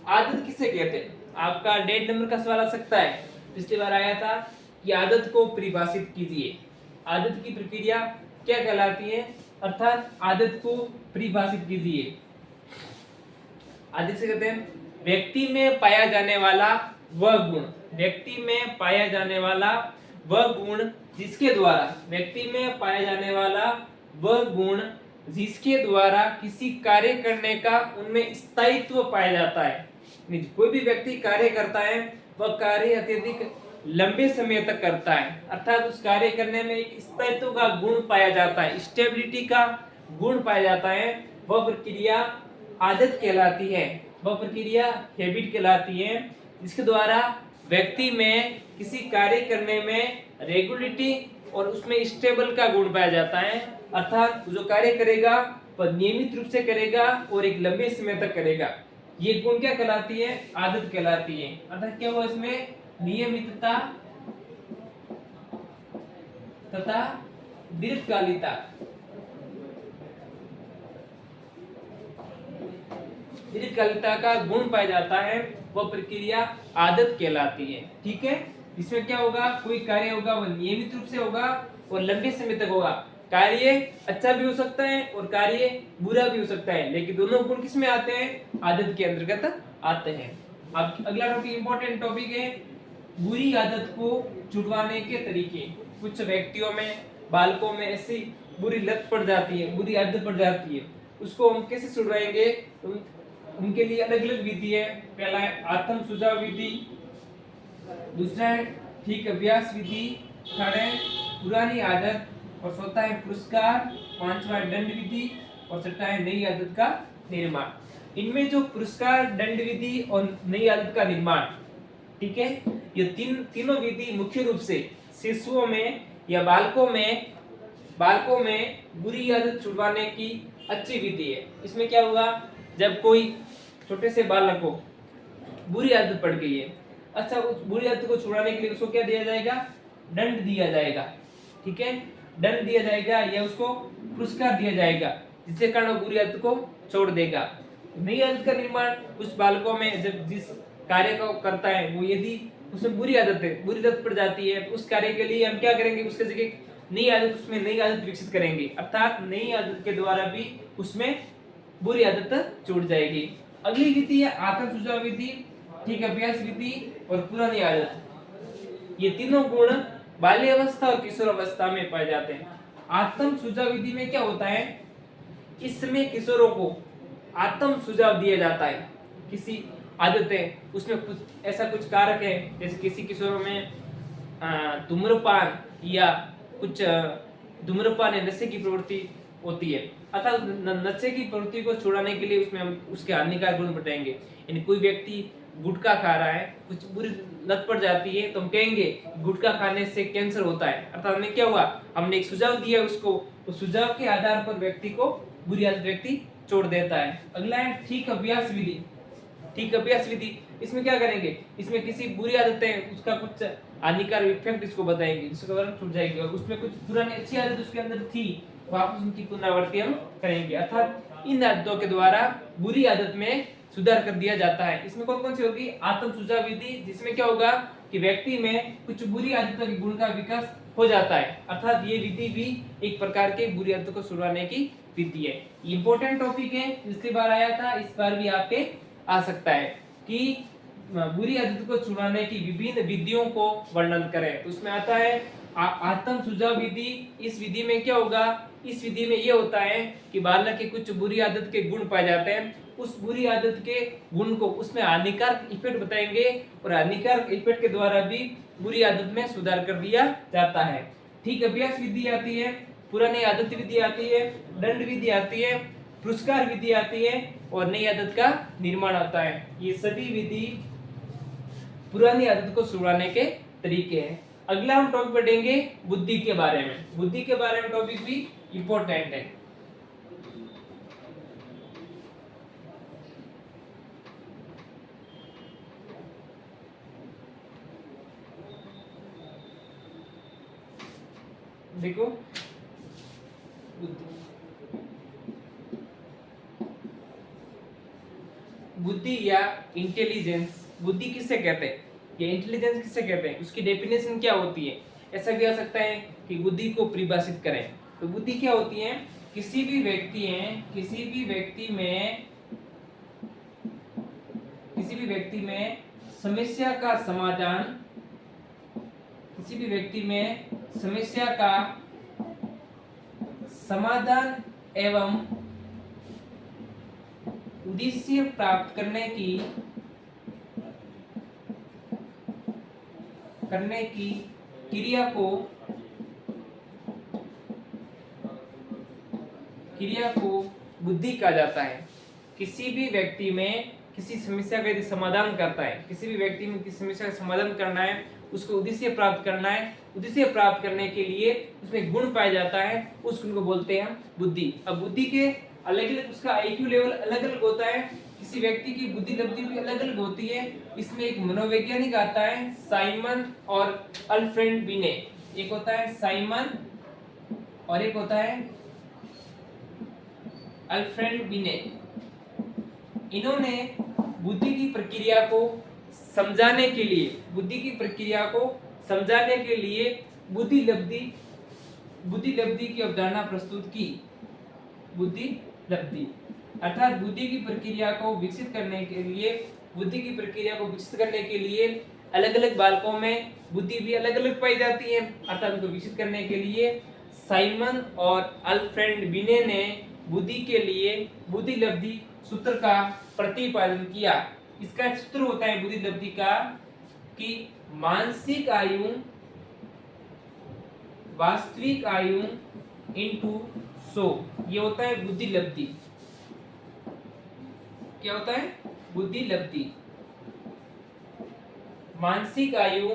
आदत किसे कहते हैं, आपका 1.5 नंबर का सवाल आ सकता है, पिछली बार आया था कि आदत को परिभाषित कीजिए। आदत की प्रक्रिया क्या कहलाती है, अर्थात आदत को परिभाषित कीजिए। आदत से कहते हैं व्यक्ति में पाया जाने वाला वह गुण, व्यक्ति में पाया जाने वाला वह गुण जिसके द्वारा, व्यक्ति में पाया जाने वाला वह गुण जिसके द्वारा किसी कार्य करने का उनमें स्थायित्व पाया जाता है। कोई भी व्यक्ति कार्य करता है वह कार्य अत्यधिक लंबे समय तक करता है, अर्थात उस कार्य करने में एक स्थायित्व का गुण पाया जाता है, स्टेबिलिटी का गुण पाया जाता है। वह प्रक्रिया आदत कहलाती है, वह प्रक्रिया हैबिट कहलाती है, जिसके द्वारा व्यक्ति में किसी कार्य करने में रेगुलरिटी और उसमें स्टेबल का गुण पाया जाता है। अर्थात जो कार्य करेगा वह नियमित रूप से करेगा और एक लंबे समय तक करेगा। ये गुण क्या कहलाती है, आदत कहलाती है। अर्थात क्या हुआ इसमें, नियमितता तथा दीर्घकालिकता, दीर्घकालिकता का गुण पाया जाता है, वह प्रक्रिया आदत कहलाती है। ठीक है, इसमें क्या होगा, कोई कार्य होगा वह नियमित रूप से होगा और लंबे समय तक होगा। कार्य अच्छा भी हो सकता है और कार्य बुरा भी हो सकता है, लेकिन दोनों गुण किसमें आते हैं, आदत के अंतर्गत आते हैं। अब अगला टॉपिक इंपॉर्टेंट टॉपिक है बुरी आदत को छुड़वाने के तरीके। कुछ व्यक्तियों में, बालकों में ऐसी बुरी लत पड़ जाती है, बुरी आदत पड़ जाती है, उसको हम कैसे छुड़वाएंगे, उनके लिए अलग अलग विधि है। पहला है आत्म सुझाव विधि, दूसरा है ठीक अभ्यास विधि, थर्ड है पुरानी आदत, और चौथा है पुरस्कार, पांचवा है दंड विधि, और छठा है नई आदत का निर्माण। इनमें जो पुरस्कार, दंड विधि और नई आदत का निर्माण, ठीक है, ये तीनों विधि मुख्य रूप से शिशुओं में या बालकों में बुरी आदत छुड़वाने की अच्छी विधि है। इसमें क्या होगा, जब कोई छोटे से बालक को बुरी आदत पड़ गई है, अच्छा उस बुरी आदत को छुड़ाने के लिए उसको क्या दिया जाएगा, दंड दिया जाएगा। ठीक है, दंड दिया जाएगा या उसको पुरस्कार दिया जाएगा, जिससे कारण वो बुरी आदत को छोड़ देगा। नई आदत का निर्माण, कुछ बालकों में जब जिस कार्य को करता है वो यदि उसमें बुरी आदत है, बुरी आदत पड़ जाती है, तो उस कार्य के लिए हम क्या करेंगे, उसके जगह नई आदत, उसमें नई आदत विकसित करेंगे, अर्थात नई आदत के द्वारा भी उसमें बुरी आदत छूट जाएगी। अगली विधि है आत्म सुझाव विधि, ठीक अभ्यास विधि और पुरानी आदत। ये तीनों गुण बाल्यावस्था और किशोरावस्था में पाए जाते हैं। आत्म सुझाव विधि में क्या होता है, इसमें किशोरों को आत्म सुझाव दिया जाता है, किसी आदत है उसमें कुछ ऐसा कुछ कारक है, जैसे किसी किशोरों में धूम्रपान या कुछ धूम्रपान या नशे की प्रवृत्ति होती है, अर्थात नशे की प्रवृत्ति को छुड़ाने के लिए उसमें हम उसके हानिकारक गुण बताएंगे। यानी कोई व्यक्ति गुटखा खा रहा है, कुछ बुरी लत पड़ जाती है, तो हम कहेंगे गुटखा खाने से कैंसर होता है, अर्थात हमें क्या हुआ, हमने एक सुझाव दिया उसको, उस सुझाव के आधार पर व्यक्ति को बुरी आदत व्यक्ति छोड़ देता है। अगला है ठीक अभ्यास विधि। ठीक अभ्यास विधि, इसमें क्या करेंगे, इसमें किसी बुरी आदत है उसका कुछ हानिकारक इफेक्ट इसको बताएंगे, जिसके कारण छूट जाएगी, और उसमें कुछ पुरानी अच्छी आदत उसके अंदर थी, वापस उनकी पुनरावृत्ति हम करेंगे। अर्थात इन आदतों के द्वारा बुरी आदत में सुधार कर दिया जाता है। इसमें कौन कौन सी होगी, आत्म सुझाव विधि, जिसमें क्या होगा कि व्यक्ति में कुछ बुरी आदतों के गुण का विकास हो जाता है, अर्थात ये विधि भी एक प्रकार के बुरी आदतों को छुड़वाने की विधि है। इंपॉर्टेंट टॉपिक है, पिछली बार आया था, इस बार भी आपके आ सकता है कि बुरी आदत को छुड़ाने की विभिन्न विधियों को वर्णन करें। उसमें आता है आत्म सुझाव विधि। इस विधि में क्या होगा, इस विधि में ये होता है कि बालक के कुछ बुरी आदत के गुण पाए जाते हैं, उस बुरी आदत के गुण को उसमें हानिकारक इफेक्ट बताएंगे और हानिकारक इफेक्ट के द्वारा भी बुरी आदत में सुधार कर दिया जाता है। ठीक अभ्यास विधि आती है, पुरानी आदत विधि आती है, दंड विधि आती है, पुरस्कार विधि आती है और नई आदत का निर्माण होता है। ये सभी विधि पुरानी आदत को छुड़ाने के तरीके हैं। अगला हम टॉपिक पढ़ेंगे बुद्धि के बारे में। बुद्धि के बारे में टॉपिक भी इंपॉर्टेंट है। देखो बुद्धि या इंटेलिजेंस, बुद्धि किसे कहते हैं या इंटेलिजेंस किसे कहते हैं, उसकी डेफिनेशन क्या होती है। ऐसा भी आ सकता है कि बुद्धि को परिभाषित करें तो बुद्धि क्या होती है, किसी भी व्यक्ति में समस्या का समाधान, किसी भी व्यक्ति में समस्या का समाधान एवं उद्देश्य प्राप्त करने की क्रिया को बुद्धि कहा जाता है। किसी भी व्यक्ति में किसी समस्या का यदि समाधान करता है, किसी भी व्यक्ति में किसी समस्या का समाधान करना है, उसको उद्देश्य प्राप्त करना है, उद्देश्य प्राप्त करने के लिए उसमें गुण पाया जाता है, उस गुण को बोलते हैं बुद्धि। अब बुद्धि के अलग अलग उसका आईक्यू लेवल अलग अलग होता है, किसी व्यक्ति की बुद्धि लब्धि भी अलग अलग होती है। इसमें एक मनोवैज्ञानिक आता है साइमन और अल्फ्रेड बिने, एक होता है साइमन और एक होता है अल्फ्रेड बिने। इन्होंने बुद्धि की प्रक्रिया को समझाने के लिए बुद्धि लब्धि की अवधारणा प्रस्तुत की। बुद्धि लब्धि अर्थात बुद्धि की प्रक्रिया को विकसित करने के लिए अलग अलग बालकों में बुद्धि भी अलग अलग पाई जाती है। अर्थात उनको विकसित करने के लिए साइमन और अल्फ्रेड बिने ने बुद्धि के लिए बुद्धि लब्धि सूत्र का प्रतिपादन किया। इसका सूत्र होता है बुद्धि लब्धि का कि मानसिक आयु वास्तविक आयु इंटू 100, ये होता है बुद्धि लब्धि। क्या होता है बुद्धि लब्धि? मानसिक आयु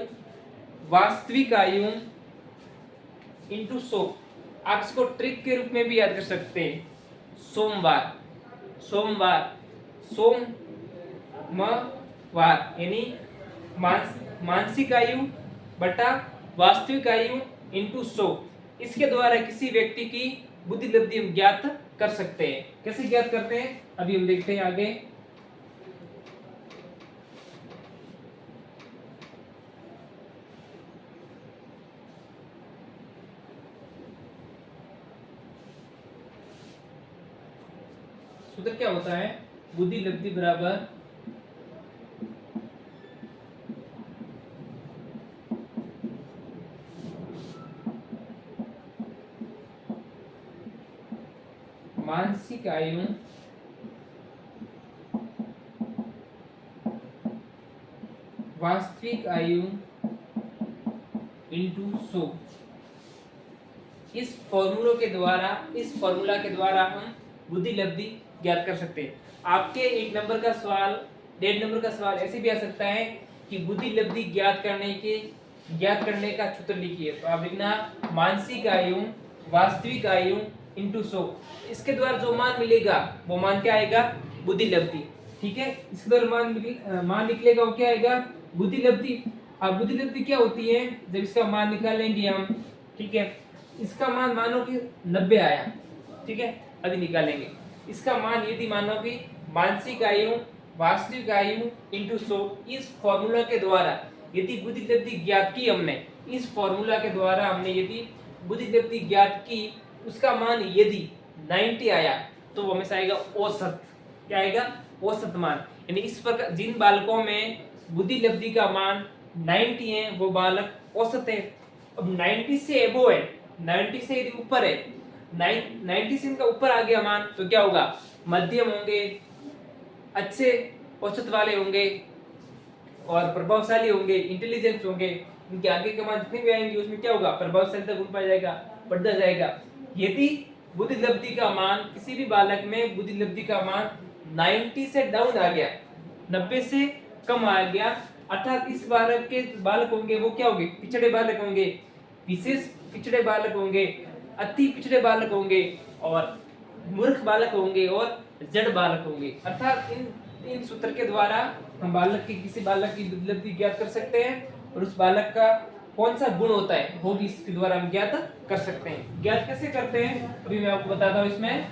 वास्तविक आयु इंटू 100। आप इसको ट्रिक के रूप में भी याद कर सकते हैं। सोमवार यानी मानसिक आयु बटा वास्तविक आयु इंटू 100। इसके द्वारा किसी व्यक्ति की बुद्धि लब्धि हम ज्ञात कर सकते हैं। कैसे ज्ञात करते हैं अभी हम देखते हैं आगे। सूत्र क्या होता है, बुद्धि लब्धि बराबर मानसिक आयु वास्तविक आयु इंटू 100। इस फॉर्मूला के द्वारा हम बुद्धि लब्धि ज्ञात कर सकते हैं। आपके 1 नंबर का सवाल 1.5 नंबर का सवाल ऐसे भी आ सकता है कि बुद्धि लब्धि ज्ञात करने का सूत्र लिखिए। तो आप लिखना मानसिक आयु वास्तविक आयु इंटू 100। इसके द्वारा जो मान मिलेगा वो मान क्या आएगा, बुद्धि लब्धि। ठीक है, इसके द्वारा मान निकलेगा वो क्या आएगा, बुद्धि लब्धि। अब बुद्धि लब्धि क्या होती है, जब इसका मान निकालेंगे हम, ठीक है, इसका मान मानो कि 90 आया, ठीक है, अभी निकालेंगे। इसका मान यदि मानो कि मानसिक आयु वास्तविक आयु इंटू 100, इस फॉर्मूला के द्वारा यदि बुद्धि लब्धि ज्ञात की हमने, इस फॉर्मूला के द्वारा हमने यदि बुद्धि लब्धि ज्ञात की, उसका मान यदि 90 आया तो वो हमेशा आएगा औसत। क्या आएगा, औसत मान। यानी इस प्रकार जिन बालकों में बुद्धि लब्धि का मान 90 है वो बालक औसत है। अब 90 से एबो है, 90 से यदि ऊपर है, 90 से इनका ऊपर आ गया मान तो क्या होगा, मध्यम होंगे, अच्छे औसत वाले होंगे, और प्रभावशाली होंगे, इंटेलिजेंट होंगे, इनके आगे के मान जितने भी आएंगे उसमें क्या होगा, प्रभावशालीता गुण पाया जाएगा, बढ़ता जाएगा। यदि बुद्धि लब्धि का मान, किसी भी बालक में बुद्धि लब्धि का मान 90 से डाउन आ गया, 90 से कम आ गया, अर्थात इस बालक होंगे वो क्या होंगे, पिछड़े बालक होंगे, विशेष पिछड़े बालक होंगे, अति पिछड़े बालक होंगे, और मूर्ख बालक होंगे, और जड़ बालक होंगे। अर्थात इन सूत्र के द्वारा हम किसी बालक की उपलब्धि ज्ञात कर सकते हैं, और उस बालक का कौन सा गुण होता है वो भी इसके द्वारा हम ज्ञात कर सकते हैं। ज्ञात कैसे करते हैं अभी मैं आपको बताता हूं। इसमें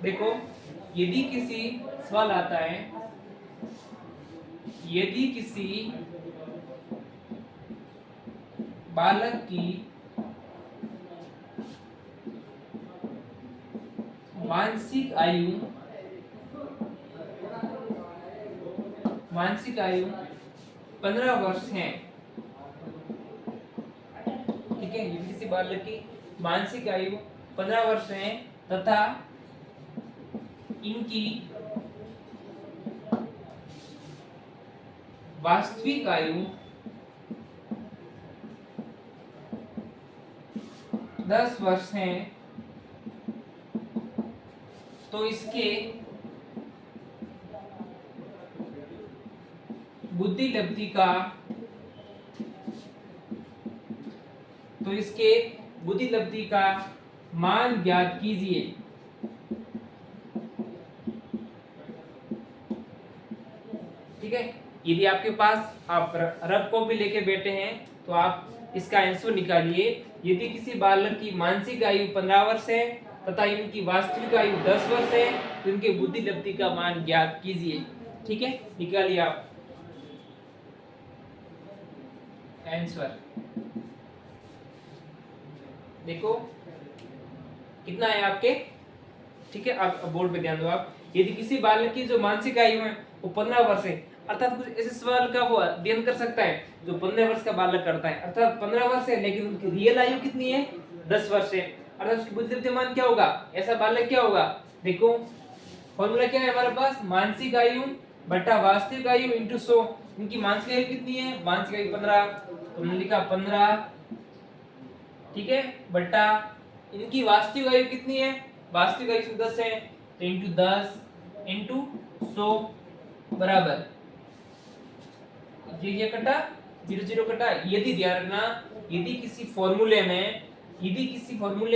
देखो, यदि किसी सवाल आता है, यदि किसी बालक की मानसिक आयु 15 वर्ष है, ठीक है, यदि किसी बालक की मानसिक आयु 15 वर्ष है तथा इनकी वास्तविक आयु 10 वर्ष है, तो इसके बुद्धि लब्धि का मान ज्ञात कीजिए। ठीक है, यदि आपके पास आप रफ कॉपी लेके बैठे हैं तो आप इसका आंसर निकालिए। यदि किसी बालक की मानसिक आयु 15 वर्ष है तथा इनकी वास्तविक आयु 10 वर्ष है तो इनके बुद्धि लब्धि का मान ज्ञात कीजिए। ठीक है, निकालिए आप आंसर। देखो कितना है आपके, ठीक है, आप बोर्ड पे ध्यान दो आप। यदि किसी बालक की जो मानसिक आयु है वो 15 वर्ष है, अर्थात कुछ ऐसे सवाल का वो अध्ययन कर सकता है जो 15 वर्ष का बालक करता है, अर्थात 15 वर्ष है लेकिन उनकी रियल आयु कितनी है, 10 वर्ष है, अर्थात उसकी बुद्धि लब्धि मान क्या होगा, ऐसा बालक क्या होगा। देखो फॉर्मूला क्या है हमारे पास, मानसिक आयु बटा वास्तविक आयु इंटू 100। इनकी मानसिक आयु कितनी है, मानसिक आयु 15, तो हमने लिखा 15, ठीक है, बटा इनकी वास्तविक आयु कितनी है, वास्तविक आयु 10 है, तो इंटू 10 इंटू 100 बराबर ये कटा 0 कटा। यदि ध्यान रखना, यदि किसी फॉर्मूले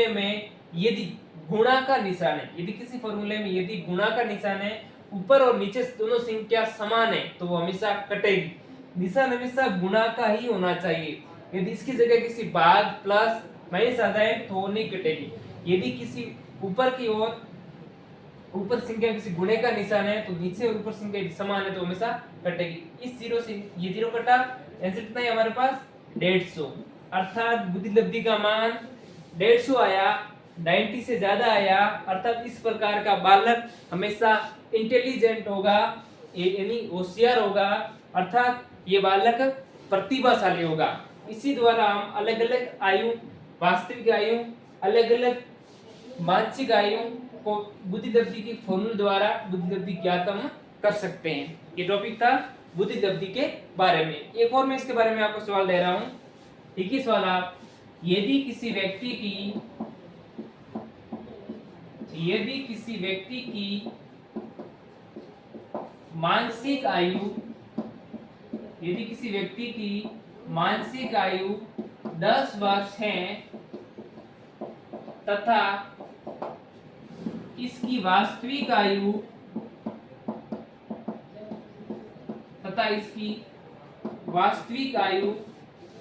में यदि गुणा का निशान है, यदि किसी फॉर्मूले में यदि गुणा का निशान है, ऊपर और नीचे दोनों संख्या समान है तो वो हमेशा कटेगी, निशान हमेशा गुणा का ही होना चाहिए। यदि इसकी जगह किसी भाग प्लस माइनस आ जाए तो नहीं कटेगी। यदि किसी ऊपर की ओर ऊपर संख्या किसी गुणे का निशान है तो नीचे और ऊपर संख्या समान है तो हमेशा कटेगी। इस 0 से ये 0 कटा, आंसर कितना है हमारे पास 150, अर्थात बुद्धि लब्धि का मान 150 आया, 90 से ज्यादा आया, अर्थात इस प्रकार का बालक हमेशा इंटेलिजेंट होगा, यानी होशियार होगा, अर्थात ये बालक प्रतिभाशाली होगा। इसी द्वारा हम अलग अलग आयु, वास्तविक आयु, अलग अलग मानसिक आयु को बुद्धि लब्धि की फॉर्मूले द्वारा बुद्धि लब्धि ज्ञात हम कर सकते हैं। ये टॉपिक था बुद्धि लब्धि के बारे में। एक और मैं इसके बारे में आपको सवाल दे रहा हूं, ठीक है सवाल आप, यदि किसी व्यक्ति की मानसिक आयु 10 वर्ष है तथा इसकी वास्तविक आयु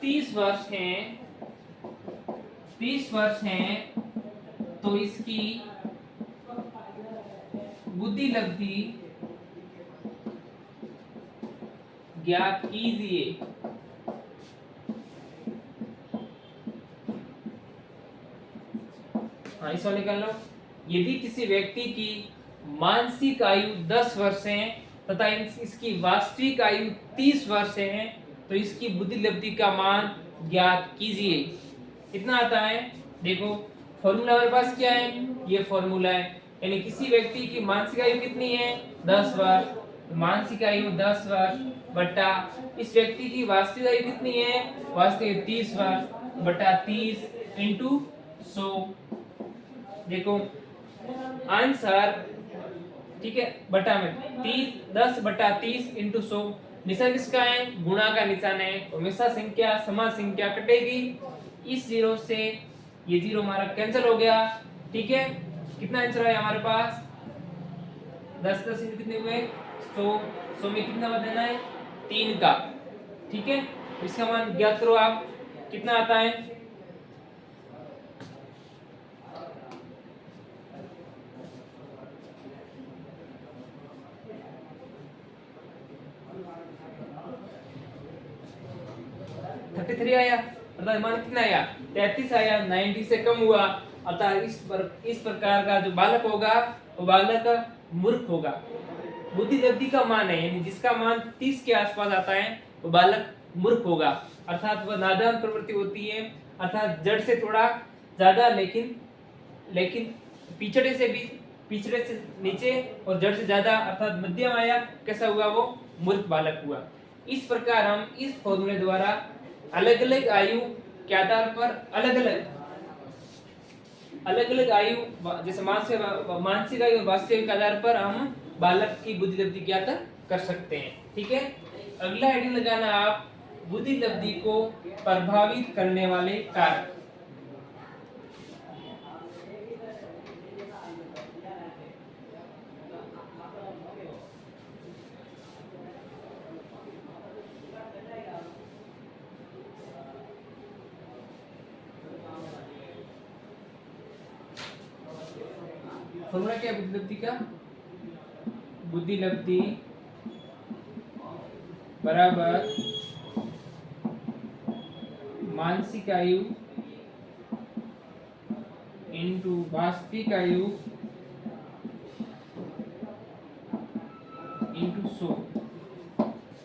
30 वर्ष है तो इसकी बुद्धि लब्धि ज्ञात कीजिए। हाँ, इस वाले निकाल लो। यदि किसी व्यक्ति की मानसिक आयु 10 वर्ष है तथा इसकी वास्तविक आयु 30 वर्ष है, तो इसकी बुद्धि लब्धि का मान ज्ञात कीजिए। कितना आता है? देखो फॉर्मूला हमारे पास क्या है, ये फॉर्मूला है, यानी किसी व्यक्ति की मानसिक आयु कितनी है 10 वर्ष, मानसिक आयु 10 वर्ष बटा इस व्यक्ति की वास्तविक आयु कितनी है, वास्तविक 30 वर्ष बटा 30 इंटू 100। देखो आंसर, ठीक है, बटा में 10 बटा 30 इंटू 100, निशान किसका है, गुणा का निशान है, तो हमेशा संख्या समान संख्या कटेगी, इस जीरो से ये जीरो हमारा कैंसिल हो गया। ठीक है, कितना आंसर आया हमारे पास, 10 10 कितने हुए 100 में कितना बदलना है 3 का। ठीक है, इसका मान ज्ञात करो आप, कितना आता है, थ्री आया, अर्थात मान कितना आया 33 आया, 90 से कम हुआ, अर्थात इस प्रकार का जो बालक होगा वो बालक मूर्ख होगा। बुद्धि लब्धि का मान है, यानी जिसका मान 30 के आसपास आता है वो बालक मूर्ख होगा, अर्थात वह नादान प्रवृत्ति होती है, अर्थात जड़ से थोड़ा ज्यादा लेकिन पिछड़े से नीचे और जड़ से ज्यादा अर्थात मध्यम आया, कैसा हुआ, वो मूर्ख बालक हुआ। इस प्रकार हम इस फॉर्मूले द्वारा अलग अलग आयु के आधार पर अलग अलग आयु, जैसे मानसिक आयु और वास्तविक के आधार पर हम बालक की बुद्धि लब्धि ज्ञात कर सकते हैं। ठीक है, अगला हेडिंग लगाना आप, बुद्धि लब्धि को प्रभावित करने वाले कारक। फॉर्मूला क्या है बुद्धि लब्धि का, बुद्धि लब्धि बराबर मानसिक आयु इंटू वास्तविक आयु इंटू 100,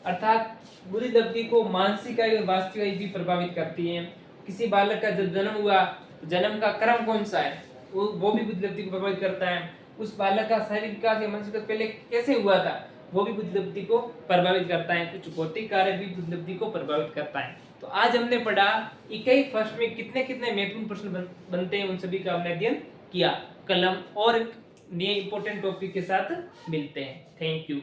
अर्थात बुद्धि लब्धि को मानसिक आयु और वास्तविक आयु भी प्रभावित करती है। किसी बालक का जब जन्म हुआ, जन्म का क्रम कौन सा है, वो भी बुद्धि लब्धि को प्रभावित करता है। उस बालक का शारीरिक विकास या मानसिक विकास पहले कैसे हुआ था, वो भी बुद्धि लब्धि को प्रभावित करता है। कुछ भौतिक कार्य भी बुद्धि लब्धि को प्रभावित करता है। तो आज हमने पढ़ा इकाई फर्स्ट में कितने कितने महत्वपूर्ण प्रश्न बनते हैं, उन सभी का हमने अध्ययन किया। कल हम और नए इंपॉर्टेंट टॉपिक के साथ मिलते हैं। Thank you.